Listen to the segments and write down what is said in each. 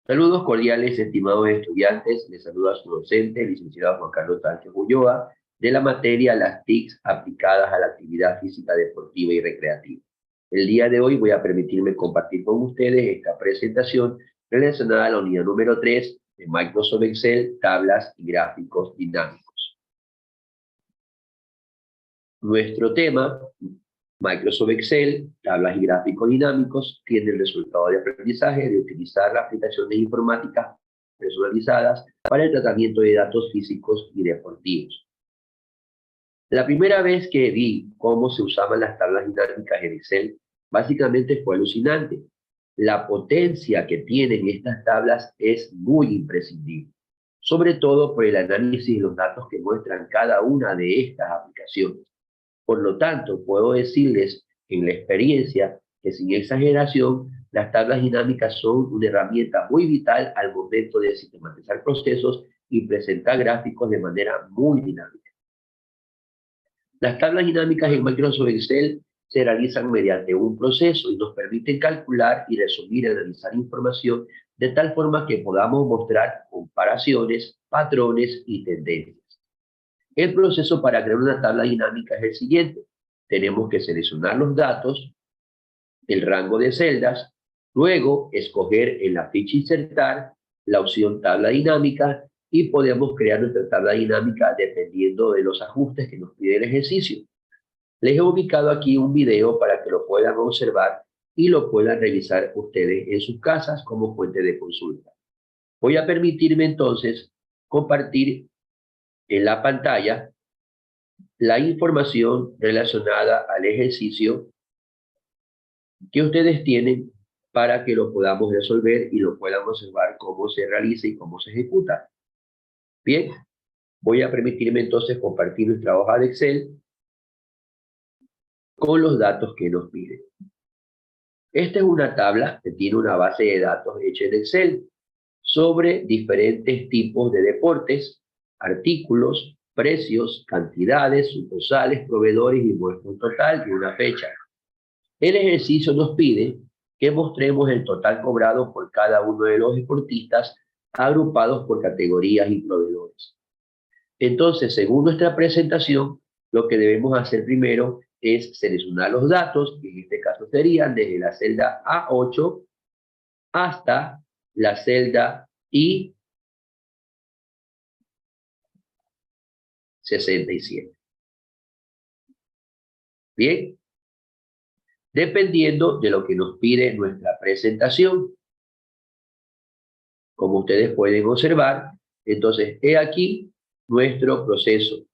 Saludos cordiales, estimados estudiantes. Les saluda su docente, el licenciado Juan Carlos Sánchez Ulloa, de la materia las TICs aplicadas a la actividad física deportiva y recreativa. El día de hoy voy a permitirme compartir con ustedes esta presentación relacionada a la unidad número 3 de Microsoft Excel, tablas y gráficos dinámicos. Nuestro tema, Microsoft Excel, tablas y gráficos dinámicos, tiene el resultado de aprendizaje de utilizar las aplicaciones informáticas personalizadas para el tratamiento de datos físicos y deportivos. La primera vez que vi cómo se usaban las tablas dinámicas en Excel, básicamente fue alucinante. La potencia que tienen estas tablas es muy imprescindible, sobre todo por el análisis de los datos que muestran cada una de estas aplicaciones. Por lo tanto, puedo decirles en la experiencia que sin exageración, las tablas dinámicas son una herramienta muy vital al momento de sistematizar procesos y presentar gráficos de manera muy dinámica. Las tablas dinámicas en Microsoft Excel se realizan mediante un proceso y nos permiten calcular y resumir y analizar información de tal forma que podamos mostrar comparaciones, patrones y tendencias. El proceso para crear una tabla dinámica es el siguiente. Tenemos que seleccionar los datos, el rango de celdas, luego escoger en la ficha insertar la opción tabla dinámica y podemos crear nuestra tabla dinámica dependiendo de los ajustes que nos pide el ejercicio. Les he ubicado aquí un video para que lo puedan observar y lo puedan revisar ustedes en sus casas como fuente de consulta. Voy a permitirme entonces compartir en la pantalla la información relacionada al ejercicio que ustedes tienen para que lo podamos resolver y lo puedan observar cómo se realiza y cómo se ejecuta. Bien, voy a permitirme entonces compartir nuestra hoja de Excel con los datos que nos piden. Esta es una tabla que tiene una base de datos hecha en Excel sobre diferentes tipos de deportes, artículos, precios, cantidades, sucursales, proveedores y muestra un total y una fecha. El ejercicio nos pide que mostremos el total cobrado por cada uno de los deportistas agrupados por categorías y proveedores. Entonces, según nuestra presentación, lo que debemos hacer primero es seleccionar los datos, que en este caso serían desde la celda A8 hasta la celda I67. Bien, dependiendo de lo que nos pide nuestra presentación. Como ustedes pueden observar, entonces, he aquí nuestro proceso,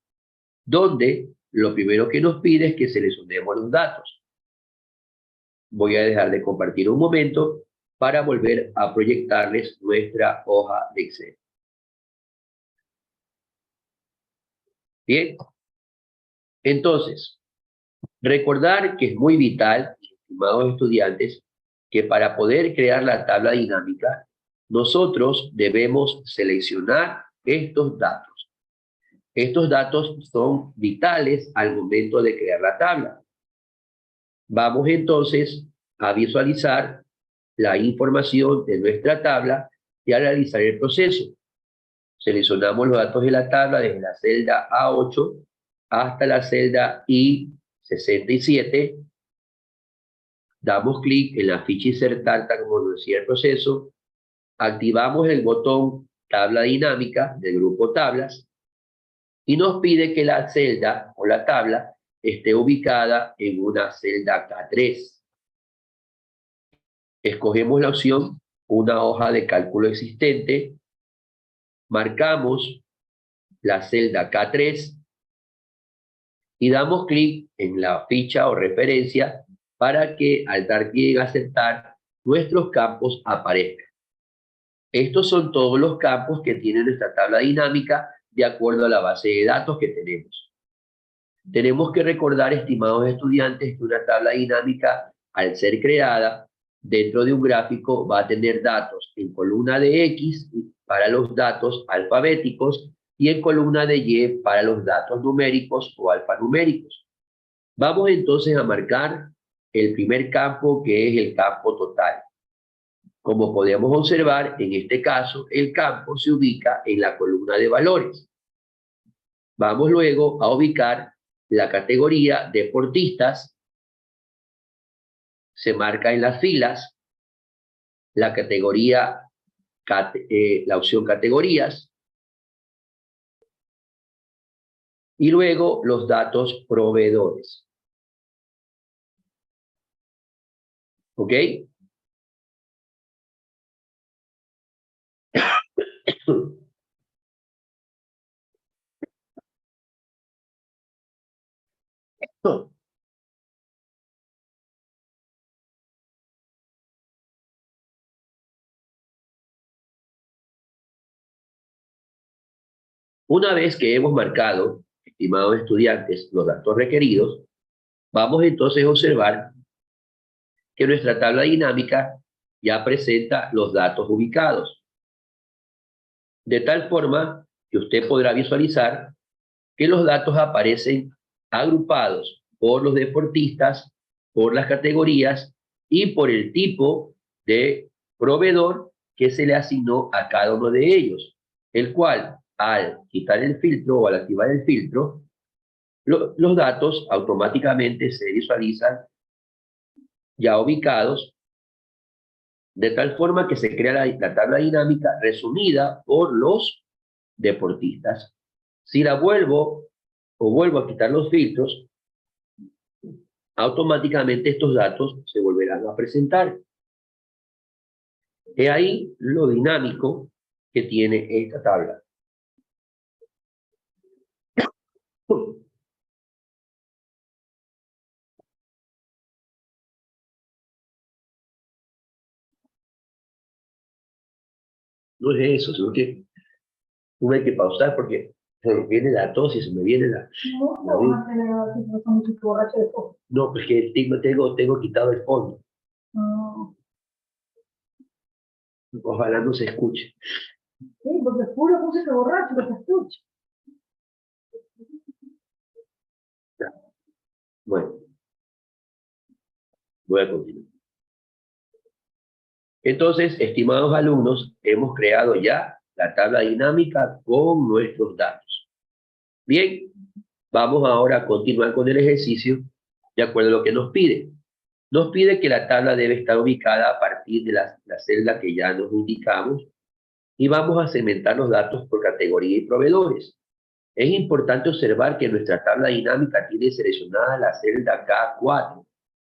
donde lo primero que nos pide es que seleccionemos los datos. Voy a dejar de compartir un momento para volver a proyectarles nuestra hoja de Excel. Bien, entonces, recordar que es muy vital, estimados estudiantes, que para poder crear la tabla dinámica, nosotros debemos seleccionar estos datos. Estos datos son vitales al momento de crear la tabla. Vamos entonces a visualizar la información de nuestra tabla y a realizar el proceso. Seleccionamos los datos de la tabla desde la celda A8 hasta la celda I67. Damos clic en la ficha insertar, como nos decía el proceso. Activamos el botón tabla dinámica del grupo tablas y nos pide que la celda o la tabla esté ubicada en una celda K3. Escogemos la opción una hoja de cálculo existente, marcamos la celda K3 y damos clic en la ficha o referencia para que al dar clic en aceptar, nuestros campos aparezcan. Estos son todos los campos que tiene nuestra tabla dinámica de acuerdo a la base de datos que tenemos. Tenemos que recordar, estimados estudiantes, que una tabla dinámica, al ser creada dentro de un gráfico, va a tener datos en columna de X para los datos alfabéticos y en columna de Y para los datos numéricos o alfanuméricos. Vamos entonces a marcar el primer campo, que es el campo total. Como podemos observar, en este caso, el campo se ubica en la columna de valores. Vamos luego a ubicar la categoría deportistas, se marca en las filas, la categoría, la opción categorías, y luego los datos proveedores. ¿Ok? Una vez que hemos marcado, estimados estudiantes, los datos requeridos, vamos entonces a observar que nuestra tabla dinámica ya presenta los datos ubicados, de tal forma que usted podrá visualizar que los datos aparecen agrupados por los deportistas, por las categorías y por el tipo de proveedor que se le asignó a cada uno de ellos, el cual al quitar el filtro o al activar el filtro, los datos automáticamente se visualizan ya ubicados, de tal forma que se crea la tabla dinámica resumida por los deportistas. Si la vuelvo a quitar los filtros, automáticamente estos datos se volverán a presentar. He ahí lo dinámico que tiene esta tabla. No es eso, sino que tuve que pausar porque se me viene la tos y se me viene la... No, pues que tengo quitado el fondo. Ojalá no se escuche. Sí, porque es pura música borracha que se escucha. Bueno, voy a continuar. Entonces, estimados alumnos, hemos creado ya la tabla dinámica con nuestros datos. Bien, vamos ahora a continuar con el ejercicio de acuerdo a lo que nos pide. Nos pide que la tabla debe estar ubicada a partir de la celda que ya nos indicamos y vamos a segmentar los datos por categoría y proveedores. Es importante observar que nuestra tabla dinámica tiene seleccionada la celda K4.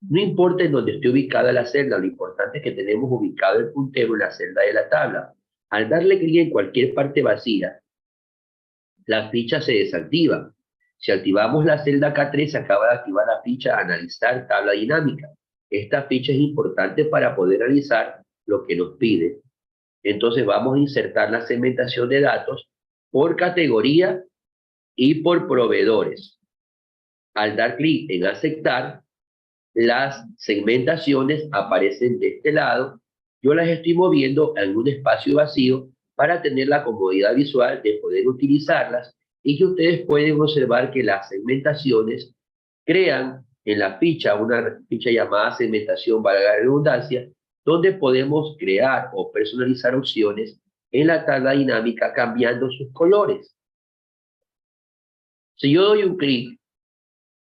No importa en dónde esté ubicada la celda, lo importante es que tenemos ubicado el puntero en la celda de la tabla. Al darle clic en cualquier parte vacía, la ficha se desactiva. Si activamos la celda K3, se acaba de activar la ficha Analizar tabla dinámica. Esta ficha es importante para poder analizar lo que nos pide. Entonces vamos a insertar la segmentación de datos por categoría y por proveedores. Al dar clic en aceptar, las segmentaciones aparecen de este lado. Yo las estoy moviendo en un espacio vacío para tener la comodidad visual de poder utilizarlas y que ustedes pueden observar que las segmentaciones crean en la ficha una ficha llamada segmentación, valga la redundancia, donde podemos crear o personalizar opciones en la tabla dinámica cambiando sus colores. Si yo doy un clic,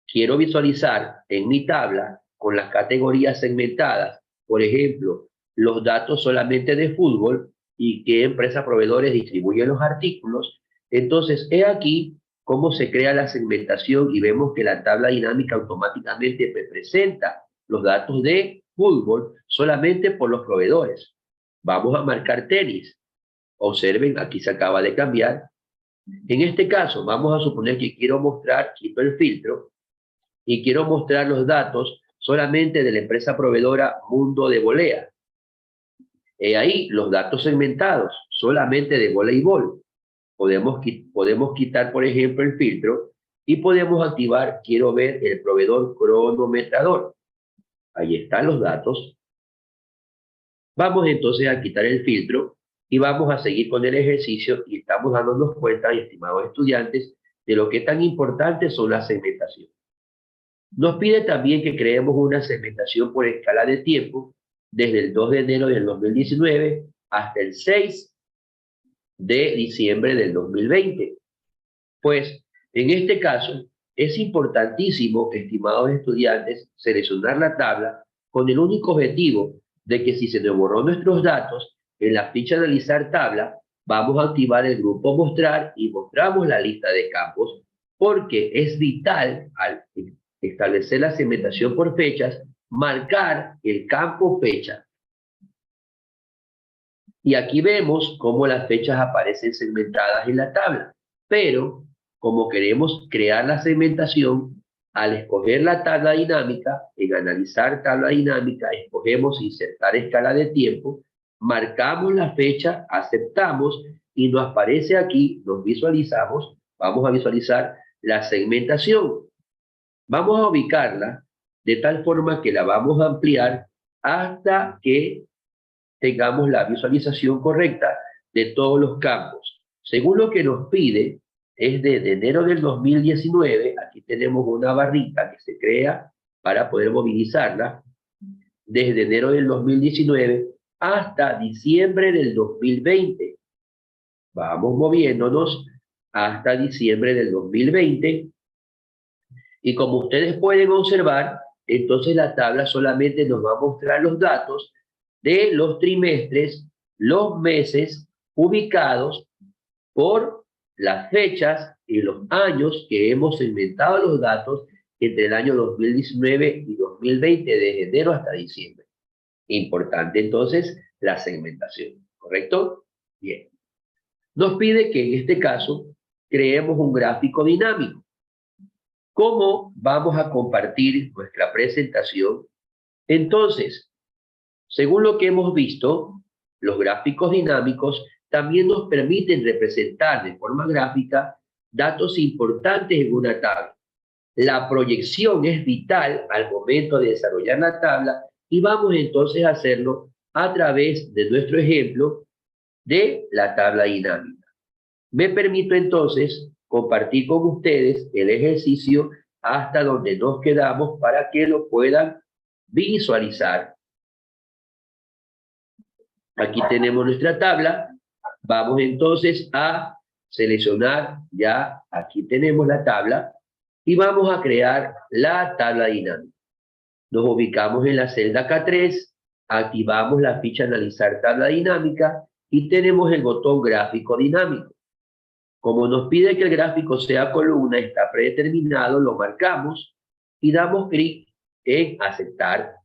quiero visualizar en mi tabla con las categorías segmentadas, por ejemplo, los datos solamente de fútbol y qué empresa proveedores distribuyen los artículos. Entonces, he aquí cómo se crea la segmentación y vemos que la tabla dinámica automáticamente presenta los datos de fútbol solamente por los proveedores. Vamos a marcar tenis. Observen, aquí se acaba de cambiar. En este caso, vamos a suponer que quiero mostrar, quito el filtro, y quiero mostrar los datos solamente de la empresa proveedora Mundo de Volea. Ahí los datos segmentados solamente de voleibol. Podemos quitar, por ejemplo, el filtro y podemos activar, quiero ver el proveedor cronometrador. Ahí están los datos. Vamos entonces a quitar el filtro y vamos a seguir con el ejercicio y estamos dándonos cuenta, estimados estudiantes, de lo que tan importante son las segmentaciones. Nos pide también que creemos una segmentación por escala de tiempo desde el 2 de enero del 2019 hasta el 6 de diciembre del 2020. Pues, en este caso, es importantísimo, estimados estudiantes, seleccionar la tabla con el único objetivo de que si se nos borró nuestros datos en la ficha analizar tabla, vamos a activar el grupo mostrar y mostramos la lista de campos, porque es vital al establecer la segmentación por fechas, marcar el campo fecha. Y aquí vemos cómo las fechas aparecen segmentadas en la tabla, pero como queremos crear la segmentación, al escoger la tabla dinámica, en analizar tabla dinámica, escogemos insertar escala de tiempo, marcamos la fecha, aceptamos y nos aparece aquí, nos visualizamos, vamos a visualizar la segmentación. Vamos a ubicarla de tal forma que la vamos a ampliar hasta que tengamos la visualización correcta de todos los campos. Según lo que nos pide, es de enero del 2019, aquí tenemos una barrita que se crea para poder movilizarla, desde enero del 2019 hasta diciembre del 2020. Vamos moviéndonos hasta diciembre del 2020. Y como ustedes pueden observar, entonces la tabla solamente nos va a mostrar los datos de los trimestres, los meses ubicados por las fechas y los años que hemos segmentado los datos entre el año 2019 y 2020, desde enero hasta diciembre. Importante entonces la segmentación, ¿correcto? Bien. Nos pide que en este caso creemos un gráfico dinámico. ¿Cómo vamos a compartir nuestra presentación? Entonces, según lo que hemos visto, los gráficos dinámicos también nos permiten representar de forma gráfica datos importantes en una tabla. La proyección es vital al momento de desarrollar la tabla y vamos entonces a hacerlo a través de nuestro ejemplo de la tabla dinámica. Me permito entonces compartir con ustedes el ejercicio hasta donde nos quedamos para que lo puedan visualizar. Aquí tenemos nuestra tabla. Vamos entonces a seleccionar, ya aquí tenemos la tabla, y vamos a crear la tabla dinámica. Nos ubicamos en la celda K3, activamos la ficha analizar tabla dinámica y tenemos el botón gráfico dinámico. Como nos pide que el gráfico sea columna, está predeterminado, lo marcamos y damos clic en aceptar.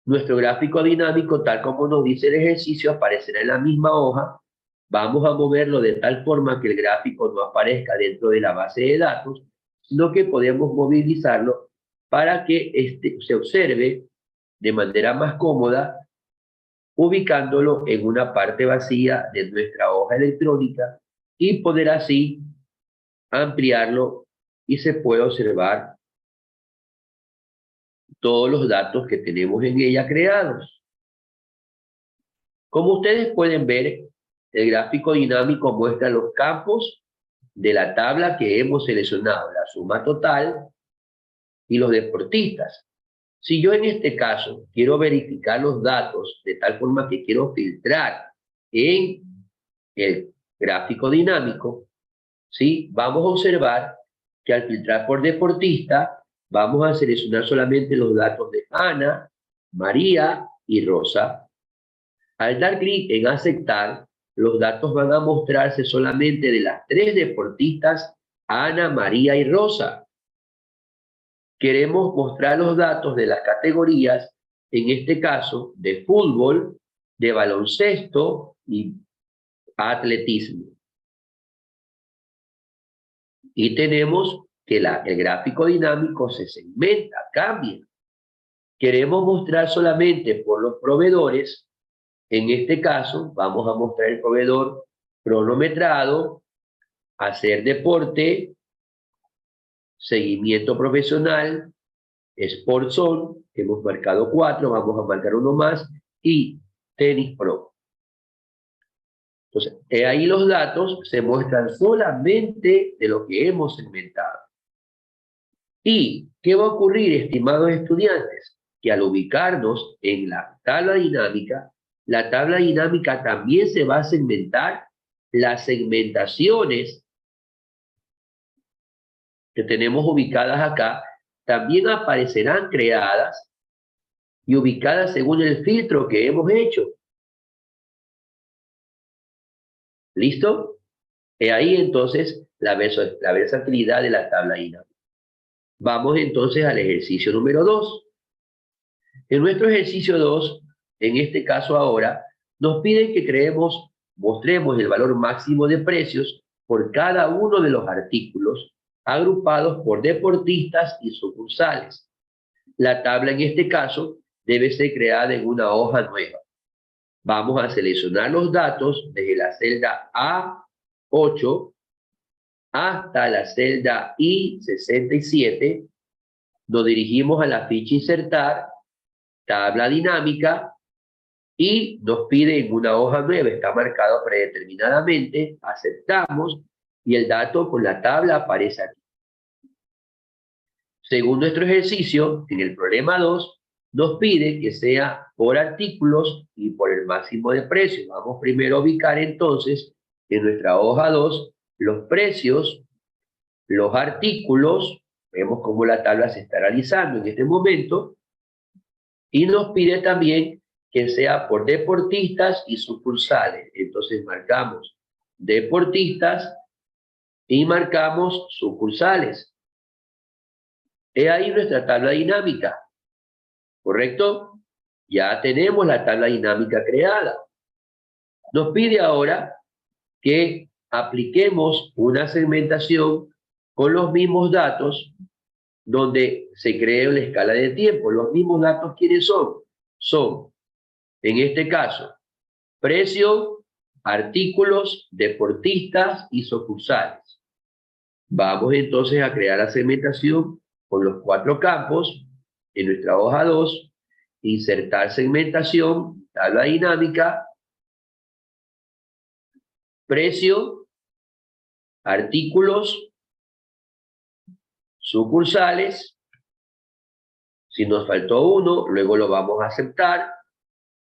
Nuestro gráfico dinámico, tal como nos dice el ejercicio, aparecerá en la misma hoja. Vamos a moverlo de tal forma que el gráfico no aparezca dentro de la base de datos, sino que podemos movilizarlo para que se observe de manera más cómoda, ubicándolo en una parte vacía de nuestra hoja electrónica y poder así ampliarlo y se puede observar todos los datos que tenemos en ella creados. Como ustedes pueden ver, el gráfico dinámico muestra los campos de la tabla que hemos seleccionado, la suma total y los deportistas. Si yo en este caso quiero verificar los datos de tal forma que quiero filtrar en el gráfico dinámico, ¿sí? Vamos a observar que al filtrar por deportista, vamos a seleccionar solamente los datos de Ana, María y Rosa. Al dar clic en aceptar, los datos van a mostrarse solamente de las 3 deportistas, Ana, María y Rosa. Queremos mostrar los datos de las categorías, en este caso, de fútbol, de baloncesto y atletismo. Y tenemos que el gráfico dinámico se segmenta, cambia. Queremos mostrar solamente por los proveedores. En este caso, vamos a mostrar el proveedor cronometrado, hacer deporte, seguimiento profesional, Sport Zone, hemos marcado 4, vamos a marcar uno más, y Tenis Pro. Entonces, ahí los datos se muestran solamente de lo que hemos segmentado. ¿Y qué va a ocurrir, estimados estudiantes? que al ubicarnos en la tabla dinámica también se va a segmentar. Las segmentaciones que tenemos ubicadas acá también aparecerán creadas y ubicadas según el filtro que hemos hecho. ¿Listo? Y ahí entonces la versatilidad de la tabla dinámica. Vamos entonces al ejercicio número 2. En nuestro ejercicio 2, en este caso ahora, nos piden que mostremos el valor máximo de precios por cada uno de los artículos agrupados por deportistas y sucursales. La tabla en este caso debe ser creada en una hoja nueva. Vamos a seleccionar los datos desde la celda A8 hasta la celda I67. Nos dirigimos a la ficha Insertar, tabla dinámica, y nos pide en una hoja nueva, está marcado predeterminadamente, aceptamos, y el dato con la tabla aparece aquí. Según nuestro ejercicio, en el problema 2, nos pide que sea por artículos y por el máximo de precio. Vamos primero a ubicar entonces en nuestra hoja 2 los precios, los artículos, vemos cómo la tabla se está realizando en este momento, y nos pide también que sea por deportistas y sucursales. Entonces marcamos deportistas y marcamos sucursales. He ahí nuestra tabla dinámica, ¿correcto? Ya tenemos la tabla dinámica creada. Nos pide ahora que apliquemos una segmentación con los mismos datos donde se cree la escala de tiempo. Los mismos datos, ¿quiénes son? Son, en este caso, precio, artículos, deportistas y sucursales. Vamos entonces a crear la segmentación con los 4 campos en nuestra hoja 2, insertar segmentación, tabla dinámica, precio, artículos, sucursales. Si nos faltó uno, luego lo vamos a aceptar.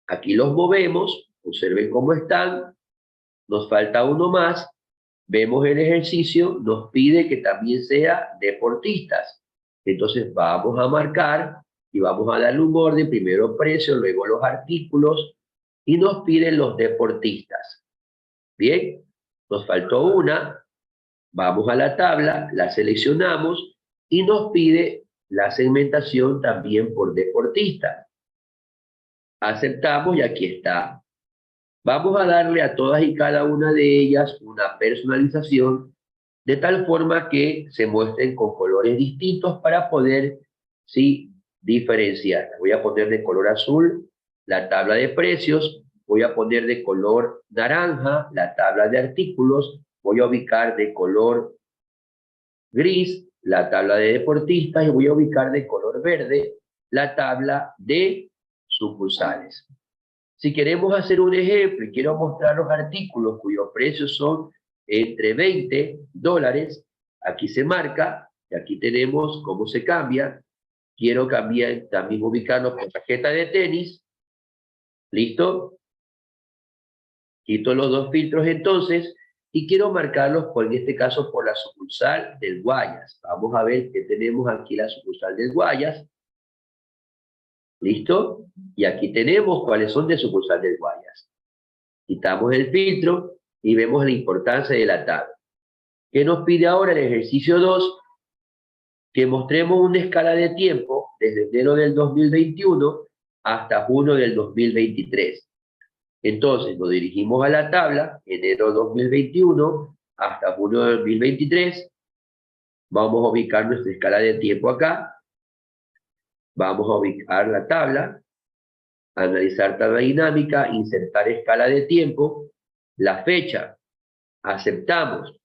Aquí los movemos, observen cómo están. Nos falta uno más. Vemos el ejercicio, nos pide que también sea deportistas. Entonces vamos a marcar y vamos a darle un orden, primero precio, luego los artículos, y nos piden los deportistas. Bien, nos faltó una, vamos a la tabla, la seleccionamos y nos pide la segmentación también por deportistas. Aceptamos y aquí está. Vamos a darle a todas y cada una de ellas una personalización de tal forma que se muestren con colores distintos para poder, sí, diferenciar. Voy a poner de color azul la tabla de precios, voy a poner de color naranja la tabla de artículos, voy a ubicar de color gris la tabla de deportistas y voy a ubicar de color verde la tabla de sucursales. Si queremos hacer un ejemplo y quiero mostrar los artículos cuyos precios son entre $20, aquí se marca, y aquí tenemos cómo se cambia. Quiero cambiar, también ubicarlo por tarjeta de tenis. ¿Listo? Quito los 2 filtros entonces, y quiero marcarlos, en este caso, por la sucursal del Guayas. Vamos a ver que tenemos aquí la sucursal del Guayas. ¿Listo? Y aquí tenemos cuáles son de sucursal del Guayas. Quitamos el filtro y vemos la importancia de la tabla. ¿Qué nos pide ahora el ejercicio 2? Que mostremos una escala de tiempo desde enero del 2021 hasta junio del 2023. Entonces nos dirigimos a la tabla, enero 2021 hasta junio del 2023. Vamos a ubicar nuestra escala de tiempo acá. Vamos a ubicar la tabla, analizar tabla dinámica, insertar escala de tiempo, la fecha, aceptamos,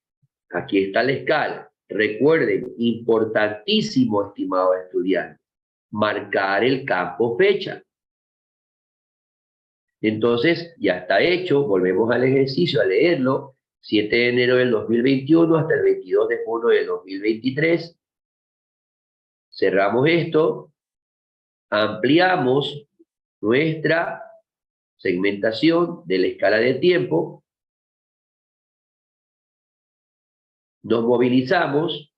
aquí está la escala. Recuerden, importantísimo, estimados estudiantes, marcar el campo fecha. Entonces, ya está hecho, volvemos al ejercicio a leerlo, 7 de enero del 2021 hasta el 22 de junio del 2023. Cerramos esto. ampliamos nuestra segmentación de la escala de tiempo, nos movilizamos,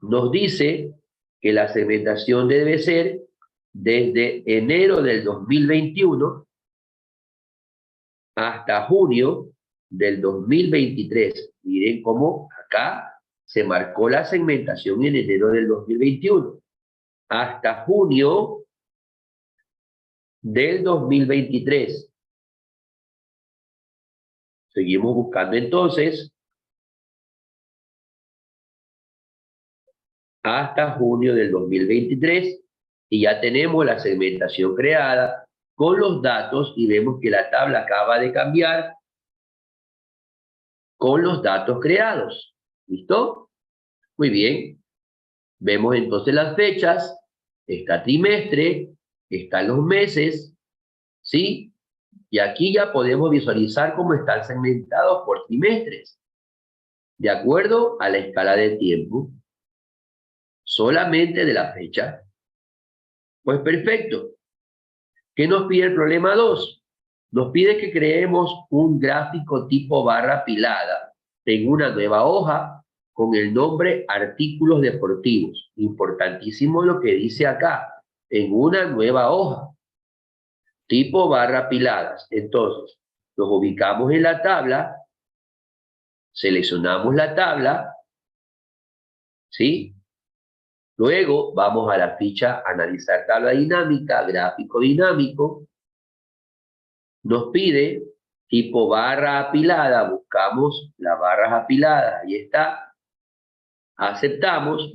nos dice que la segmentación debe ser desde enero del 2021 hasta junio del 2023. Miren cómo acá se marcó la segmentación en enero del 2021 hasta junio del 2023. Seguimos buscando entonces hasta junio del 2023 y ya tenemos la segmentación creada con los datos y vemos que la tabla acaba de cambiar con los datos creados. ¿Listo? Muy bien. Vemos entonces las fechas, está trimestre, están los meses, ¿sí? Y aquí ya podemos visualizar cómo están segmentados por trimestres, de acuerdo a la escala de tiempo, solamente de la fecha. Pues perfecto. ¿Qué nos pide el problema 2? Nos pide que creemos un gráfico tipo barra apilada en una nueva hoja con el nombre artículos deportivos. Importantísimo lo que dice acá, en una nueva hoja, tipo barra apiladas. Entonces, nos ubicamos en la tabla, seleccionamos la tabla, ¿sí? Luego vamos a la ficha analizar tabla dinámica, gráfico dinámico. Nos pide tipo barra apilada, buscamos las barras apiladas, ahí está. Aceptamos.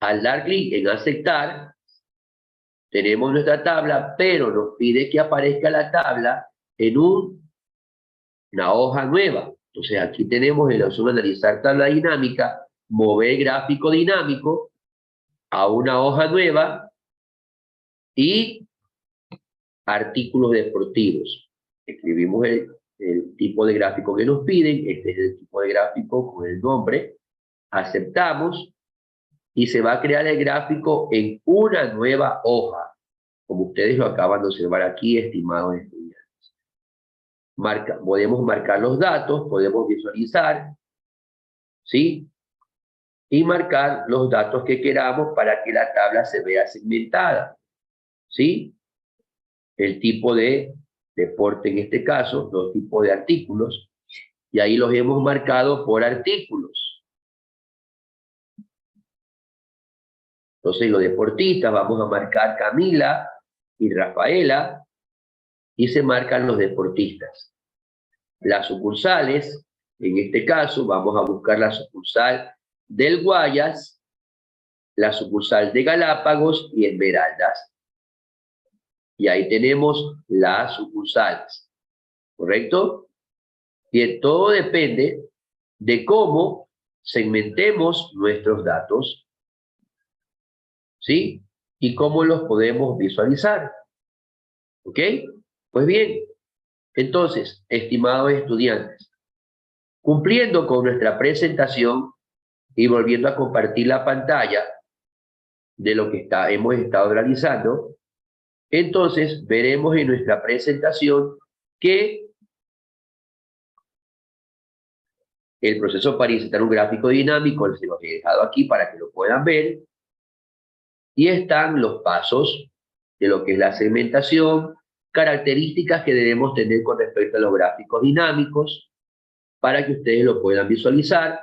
Al dar clic en aceptar, tenemos nuestra tabla, pero nos pide que aparezca la tabla en una hoja nueva. Entonces aquí tenemos en la opción analizar tabla dinámica, mover gráfico dinámico a una hoja nueva y artículos deportivos. Escribimos el tipo de gráfico que nos piden, este es el tipo de gráfico con el nombre, aceptamos y se va a crear el gráfico en una nueva hoja, como ustedes lo acaban de observar aquí, estimados estudiantes. Podemos marcar los datos, podemos visualizar, ¿sí? Y marcar los datos que queramos para que la tabla se vea segmentada, ¿sí? El tipo de deporte en este caso, los tipos de artículos, y ahí los hemos marcado por artículos. Entonces los deportistas vamos a marcar Camila y Rafaela y se marcan los deportistas. Las sucursales, en este caso vamos a buscar la sucursal del Guayas, la sucursal de Galápagos y Esmeraldas. Y ahí tenemos las sucursales, ¿correcto? Y todo depende de cómo segmentemos nuestros datos, ¿sí? Y cómo los podemos visualizar, ¿ok? Pues bien, entonces, estimados estudiantes, cumpliendo con nuestra presentación y volviendo a compartir la pantalla de lo que hemos estado realizando, entonces veremos en nuestra presentación que el proceso para insertar un gráfico dinámico se los he dejado aquí para que lo puedan ver, y están los pasos de lo que es la segmentación, características que debemos tener con respecto a los gráficos dinámicos para que ustedes lo puedan visualizar,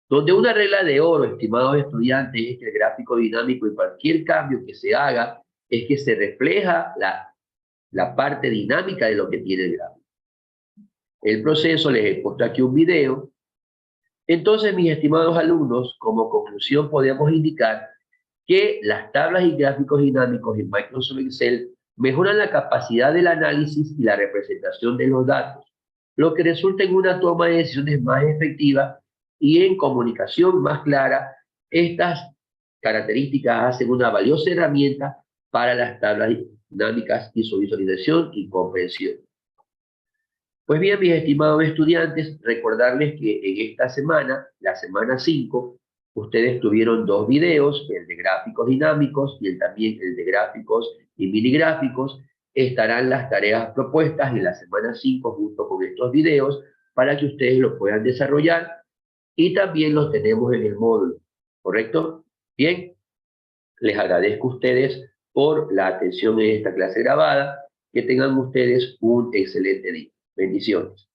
donde una regla de oro, estimados estudiantes, es que el gráfico dinámico y cualquier cambio que se haga es que se refleja la parte dinámica de lo que tiene el gráfico. El proceso, les he puesto aquí un video. Entonces, mis estimados alumnos, como conclusión podemos indicar que las tablas y gráficos dinámicos en Microsoft Excel mejoran la capacidad del análisis y la representación de los datos, lo que resulta en una toma de decisiones más efectiva y en comunicación más clara. Estas características hacen una valiosa herramienta para las tablas dinámicas y su visualización y comprensión. Pues bien, mis estimados estudiantes, recordarles que en esta semana, la semana 5, ustedes tuvieron 2 videos, el de gráficos dinámicos y también el de gráficos y minigráficos. Estarán las tareas propuestas en la semana 5 junto con estos videos para que ustedes lo puedan desarrollar y también los tenemos en el módulo, ¿correcto? Bien, les agradezco a ustedes por la atención en esta clase grabada. Que tengan ustedes un excelente día. Bendiciones.